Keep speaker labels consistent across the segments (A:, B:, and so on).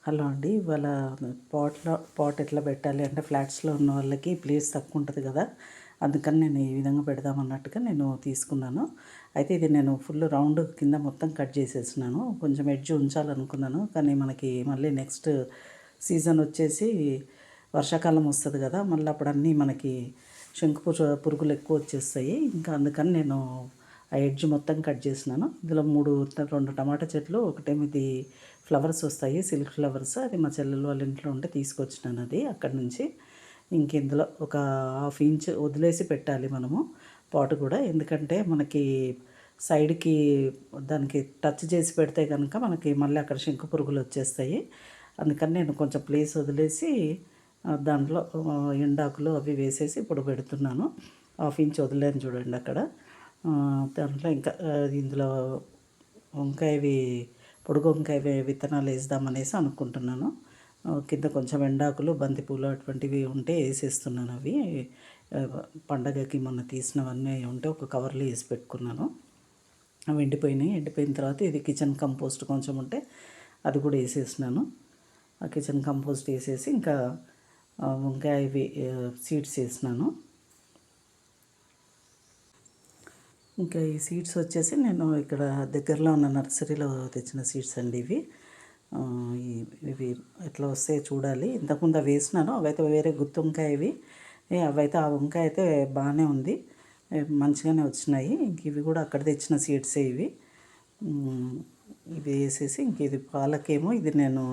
A: Hello అండి. ఇవాళ pot ఎట్లా పెట్టాలి అంటే ఫ్లాట్స్లో ఉన్న వాళ్ళకి ప్లేస్ తక్కువ ఉంటుంది కదా, అందుకని నేను ఈ విధంగా పెడదామన్నట్టుగా నేను తీసుకున్నాను. అయితే ఇది నేను ఫుల్ రౌండ్ కింద మొత్తం కట్ చేసేసినాను. కొంచెం ఎడ్జ్ ఉంచాలనుకున్నాను, కానీ మనకి మళ్ళీ నెక్స్ట్ సీజన్ వచ్చేసి వర్షాకాలం వస్తుంది కదా, మళ్ళీ అప్పుడు అన్నీ మనకి పురుగులు ఎక్కువ వచ్చేస్తాయి. ఇంకా అందుకని నేను ఆ ఎడ్జ్ మొత్తం కట్ చేసినాను. ఇందులో రెండు టమాటా చెట్లు, ఒకటేమో ఇది ఫ్లవర్స్ వస్తాయి, సిల్క్ ఫ్లవర్స్. అది మా చెల్లెలు వాళ్ళ ఇంట్లో ఉంటే తీసుకొచ్చినాను అది అక్కడి నుంచి. ఇందులో ఒక హాఫ్ ఇంచ్ వదిలేసి పెట్టాలి మనము పాటు కూడా, ఎందుకంటే మనకి సైడ్కి దానికి టచ్ చేసి పెడితే కనుక మనకి మళ్ళీ అక్కడ శంకు పురుగులు వచ్చేస్తాయి. అందుకని నేను కొంచెం ప్లేస్ వదిలేసి దాంట్లో ఎండాకులు అవి వేసేసి ఇప్పుడు పెడుతున్నాను. హాఫ్ ఇంచ్ వదిలేను చూడండి అక్కడ. దాంట్లో ఇంకా ఇందులో వంకాయవి పొడుగు వంకాయ విత్తనాలు వేద్దామనేసి అనుకుంటున్నాను. కింద కొంచెం ఎండాకులు, బంతిపూలు అటువంటివి ఉంటే వేసేస్తున్నాను. అవి పండగకి మొన్న తీసినవన్నీ ఉంటే ఒక కవర్లో వేసి పెట్టుకున్నాను. అవి ఎండిపోయిన తర్వాత ఇది కిచెన్ కంపోస్ట్ కొంచెం ఉంటే అది కూడా వేసేసినాను. ఆ కిచెన్ కంపోస్ట్ వేసేసి ఇంకా వంకాయ సీడ్స్ వేసినాను. ఇంకా ఈ సీడ్స్ వచ్చేసి నేను ఇక్కడ దగ్గరలో ఉన్న నర్సరీలో తెచ్చిన సీడ్స్ అండి ఇవి. ఇవి ఎట్లా వస్తాయో చూడాలి. ఇంతకుముందు అవి వేసినాను, అవైతే వేరే గుత్తి వంకాయవి. అవైతే ఆ వంకాయ అయితే బాగానే ఉంది, మంచిగానే వచ్చినాయి. ఇంక ఇవి కూడా అక్కడ తెచ్చిన సీడ్సే ఇవి. ఇవి వేసేసి ఇంక ఇది పాలకేమో ఇది నేను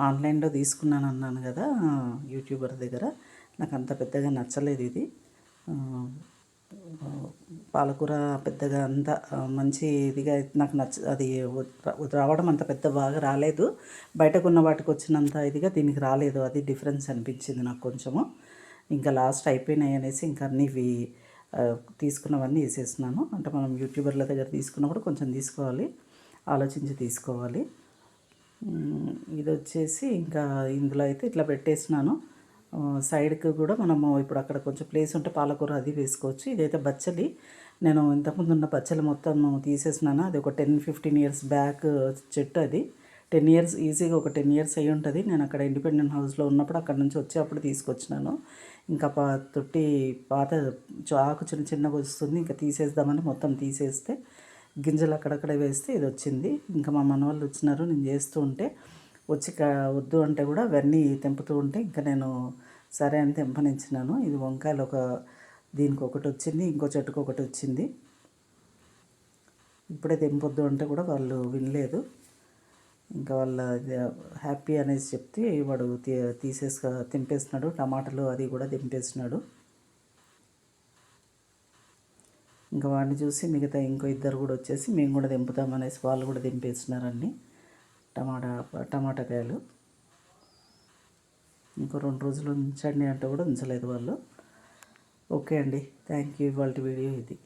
A: ఆన్లైన్లో తీసుకున్నాను అన్నాను కదా యూట్యూబర్ దగ్గర. నాకు అంత పెద్దగా నచ్చలేదు ఇది. పాలకూర పెద్దగా అంత మంచి ఇదిగా నాకు అది రావడం అంత పెద్ద బాగా రాలేదు. బయటకు ఉన్న వాటికి వచ్చినంత ఇదిగా దీనికి రాలేదు. అది డిఫరెన్స్ అనిపించింది నాకు కొంచెము. ఇంకా లాస్ట్ అయిపోయినాయి అనేసి ఇంకా అన్నీ తీసుకున్నవన్నీ వేసేస్తున్నాను. అంటే మనం యూట్యూబర్ల దగ్గర తీసుకున్నప్పుడు కొంచెం తీసుకోవాలి, ఆలోచించి తీసుకోవాలి. ఇది వచ్చేసి ఇంకా ఇందులో అయితే ఇట్లా పెట్టేసినాను. సైడ్కి కూడా మనము ఇప్పుడు అక్కడ కొంచెం ప్లేస్ ఉంటే పాలకూర అది వేసుకోవచ్చు. ఇదైతే బచ్చలి, నేను ఇంతకుముందు ఉన్న బచ్చలి మొత్తం తీసేసినాను. అది ఒక 10-15 ఇయర్స్ బ్యాక్ చెట్టు. అది 10 ఇయర్స్ ఈజీగా ఒక 10 ఇయర్స్ అయ్యి ఉంటుంది. నేను అక్కడ ఇండిపెండెంట్ హౌస్లో ఉన్నప్పుడు అక్కడ నుంచి వచ్చి అప్పుడు తీసుకొచ్చినాను. ఇంకా తొట్టి పాత ఆకు చిన్నగా వస్తుంది, ఇంకా తీసేద్దామని మొత్తం తీసేస్తే గింజలు అక్కడక్కడ వేస్తే ఇది వచ్చింది. ఇంకా మా మనవాళ్ళు వచ్చినారు, నేను చేస్తూ ఉంటే వచ్చి వద్దు అంటే కూడా అవన్నీ తెంపుతూ ఉంటే ఇంకా నేను సరే అని తెంపనిచ్చినాను. ఇది వంకాయలు దీనికి ఒకటి వచ్చింది, ఇంకో చెట్టుకు ఒకటి వచ్చింది. ఇప్పుడే తెంపొద్దు అంటే కూడా వాళ్ళు వినలేదు. ఇంకా వాళ్ళ హ్యాపీ అనేసి చెప్తే వాడు తెంపేస్తున్నాడు. టమాటాలు అది కూడా తెంపేస్తున్నాడు. ఇంకా వాడిని చూసి మిగతా ఇంకో ఇద్దరు కూడా వచ్చేసి మేము కూడా తెంపుతామనేసి వాళ్ళు కూడా తెంపేస్తున్నారండి టమాటాకాయలు. ఇంకో 2 రోజులు ఉంచండి అంటే కూడా ఉంచలేదు వాళ్ళు. ఓకే అండి, థ్యాంక్ యూ. ఇవాళ వీడియో ఇది.